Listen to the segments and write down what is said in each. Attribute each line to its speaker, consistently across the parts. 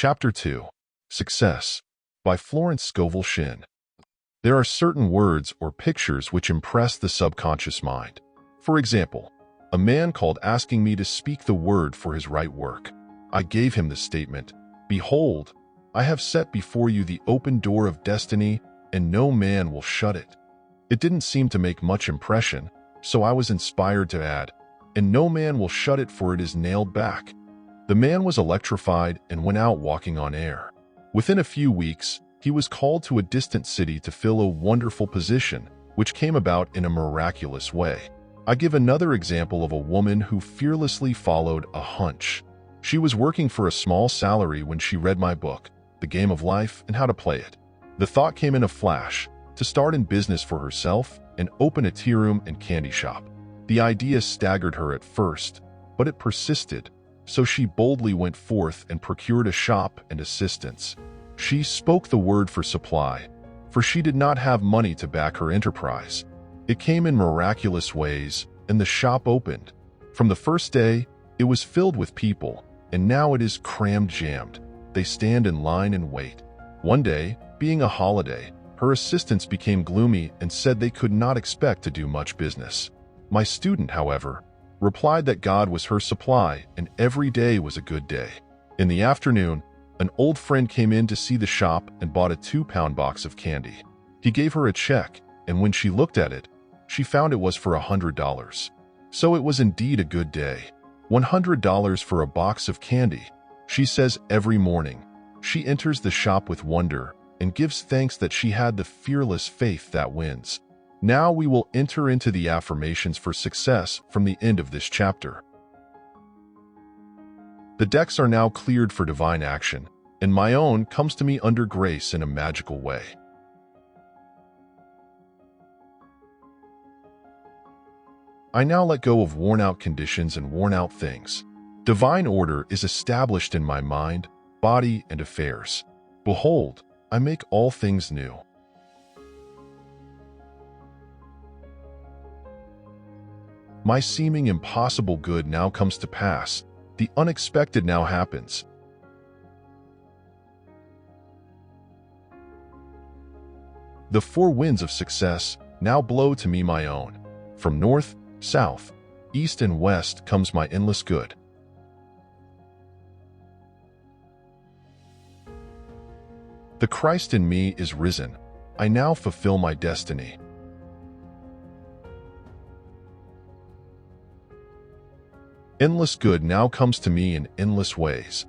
Speaker 1: Chapter 2. Success by Florence Scovel Shinn. There are certain words or pictures which impress the subconscious mind. For example, a man called asking me to speak the word for his right work. I gave him the statement, "Behold, I have set before you the open door of destiny, and no man will shut it." It didn't seem to make much impression, so I was inspired to add, "And no man will shut it, for it is nailed back." The man was electrified and went out walking on air. Within a few weeks, he was called to a distant city to fill a wonderful position, which came about in a miraculous way. I give another example of a woman who fearlessly followed a hunch. She was working for a small salary when she read my book, The Game of Life and How to Play It. The thought came in a flash to start in business for herself and open a tea room and candy shop. The idea staggered her at first, but it persisted. So she boldly went forth and procured a shop and assistants. She spoke the word for supply, for she did not have money to back her enterprise. It came in miraculous ways, and the shop opened. From the first day, it was filled with people, and now it is crammed jammed. They stand in line and wait. One day, being a holiday, her assistants became gloomy and said they could not expect to do much business. My student, however, replied that God was her supply and every day was a good day. In the afternoon, an old friend came in to see the shop and bought a 2-pound box of candy. He gave her a check, and when she looked at it, she found it was for $100. So it was indeed a good day. $100 for a box of candy. She says every morning, she enters the shop with wonder and gives thanks that she had the fearless faith that wins. Now we will enter into the affirmations for success from the end of this chapter. The decks are now cleared for divine action, and my own comes to me under grace in a magical way. I now let go of worn-out conditions and worn-out things. Divine order is established in my mind, body, and affairs. Behold, I make all things new. My seeming impossible good now comes to pass. The unexpected now happens. The 4 winds of success now blow to me my own. From north, south, east, and west comes my endless good. The Christ in me is risen. I now fulfill my destiny. Endless good now comes to me in endless ways.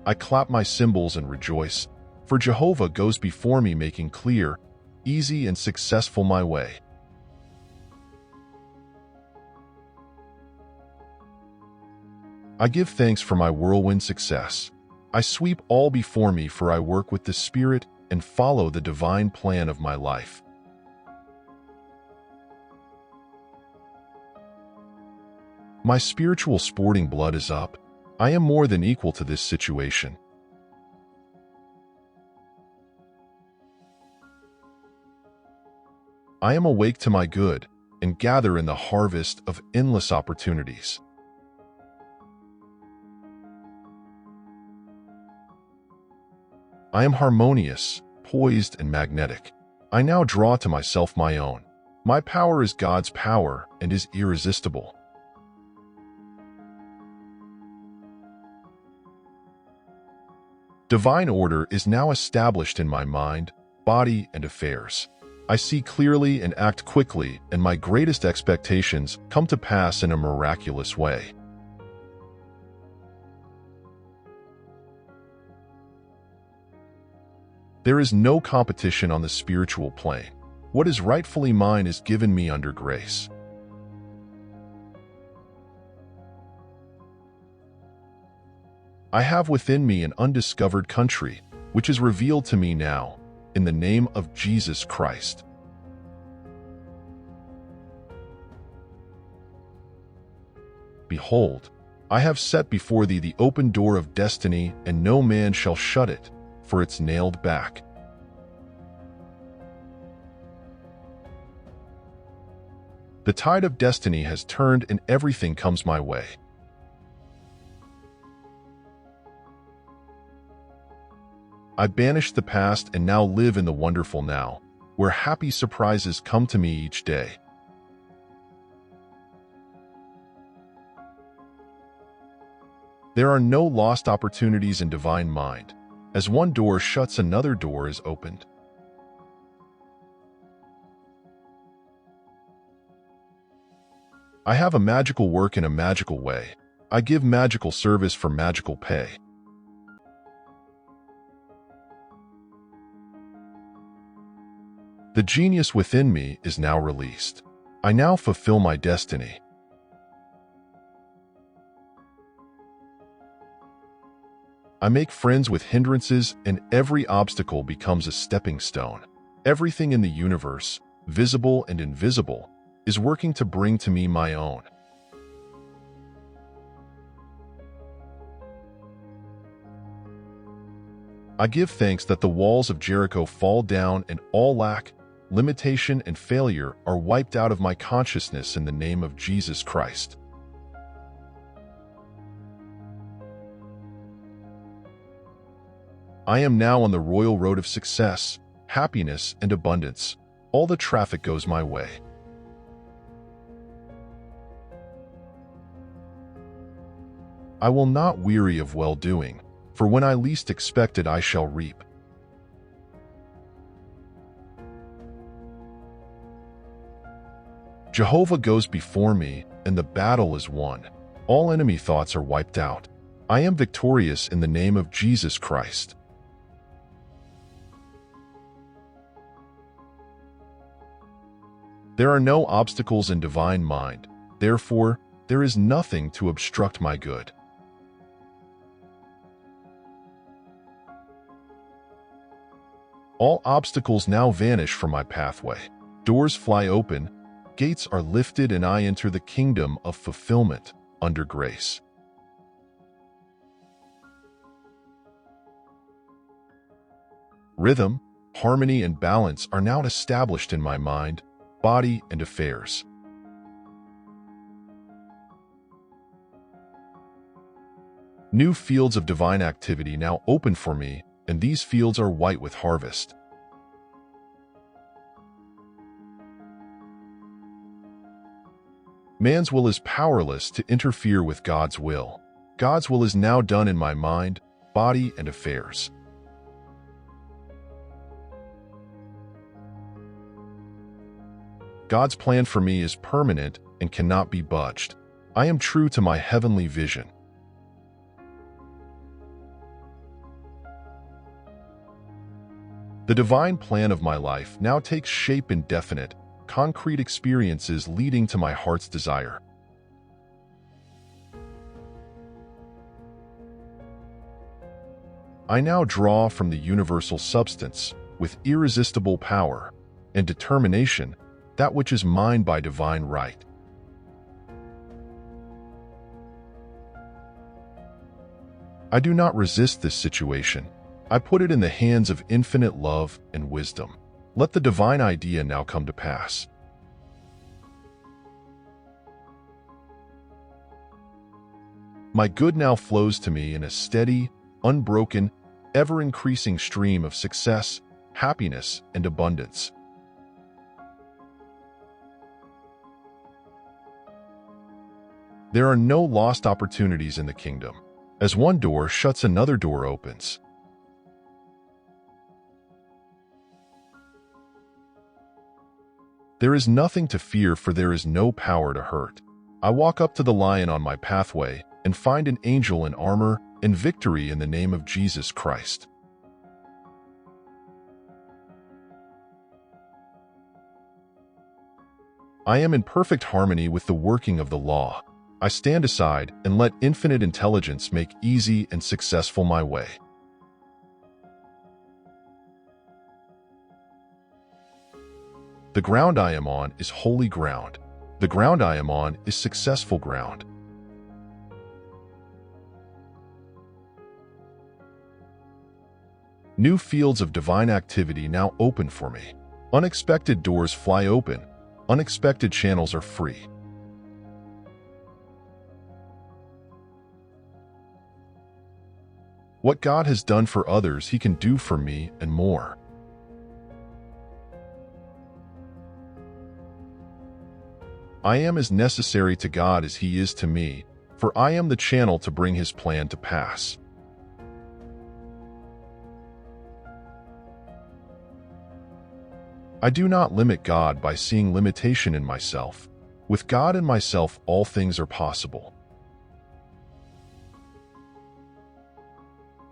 Speaker 1: I clap my cymbals and rejoice, for Jehovah goes before me, making clear, easy, and successful my way. I give thanks for my whirlwind success. I sweep all before me, for I work with the Spirit and follow the divine plan of my life. My spiritual sporting blood is up. I am more than equal to this situation. I am awake to my good and gather in the harvest of endless opportunities. I am harmonious, poised, and magnetic. I now draw to myself my own. My power is God's power and is irresistible. Divine order is now established in my mind, body, and affairs. I see clearly and act quickly, and my greatest expectations come to pass in a miraculous way. There is no competition on the spiritual plane. What is rightfully mine is given me under grace. I have within me an undiscovered country, which is revealed to me now, in the name of Jesus Christ. Behold, I have set before thee the open door of destiny, and no man shall shut it, for it's nailed back. The tide of destiny has turned and everything comes my way. I banished the past and now live in the wonderful now, where happy surprises come to me each day. There are no lost opportunities in divine mind. As one door shuts, another door is opened. I have a magical work in a magical way. I give magical service for magical pay. The genius within me is now released. I now fulfill my destiny. I make friends with hindrances, and every obstacle becomes a stepping stone. Everything in the universe, visible and invisible, is working to bring to me my own. I give thanks that the walls of Jericho fall down and all lack, limitation, and failure are wiped out of my consciousness in the name of Jesus Christ. I am now on the royal road of success, happiness, and abundance. All the traffic goes my way. I will not weary of well-doing, for when I least expect it, I shall reap. Jehovah goes before me, and the battle is won. All enemy thoughts are wiped out. I am victorious in the name of Jesus Christ. There are no obstacles in divine mind. Therefore, there is nothing to obstruct my good. All obstacles now vanish from my pathway. Doors fly open, gates are lifted, and I enter the kingdom of fulfillment under grace. Rhythm, harmony, and balance are now established in my mind, body, and affairs. New fields of divine activity now open for me, and these fields are white with harvest. Man's will is powerless to interfere with God's will. God's will is now done in my mind, body, and affairs. God's plan for me is permanent and cannot be budged. I am true to my heavenly vision. The divine plan of my life now takes shape in definite, concrete experiences leading to my heart's desire. I now draw from the universal substance, with irresistible power and determination, that which is mine by divine right. I do not resist this situation. I put it in the hands of infinite love and wisdom. Let the divine idea now come to pass. My good now flows to me in a steady, unbroken, ever-increasing stream of success, happiness, and abundance. There are no lost opportunities in the kingdom. As one door shuts, another door opens. There is nothing to fear, for there is no power to hurt. I walk up to the lion on my pathway and find an angel in armor and victory in the name of Jesus Christ. I am in perfect harmony with the working of the law. I stand aside and let infinite intelligence make easy and successful my way. The ground I am on is holy ground. The ground I am on is successful ground. New fields of divine activity now open for me. Unexpected doors fly open, Unexpected channels are free. What God has done for others, He can do for me and more. I am as necessary to God as He is to me, for I am the channel to bring His plan to pass. I do not limit God by seeing limitation in myself. With God and myself, all things are possible.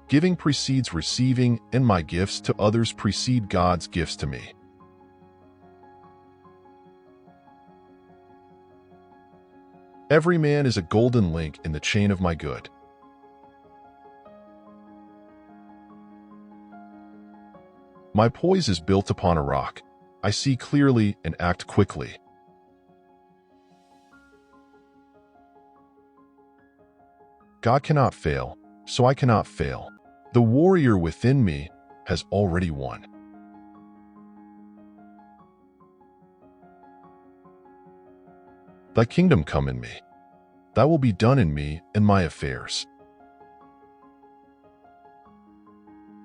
Speaker 1: Giving precedes receiving, and my gifts to others precede God's gifts to me. Every man is a golden link in the chain of my good. My poise is built upon a rock. I see clearly and act quickly. God cannot fail, so I cannot fail. The warrior within me has already won. Thy kingdom come in me. Thy will be done in me and my affairs.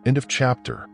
Speaker 1: End of chapter.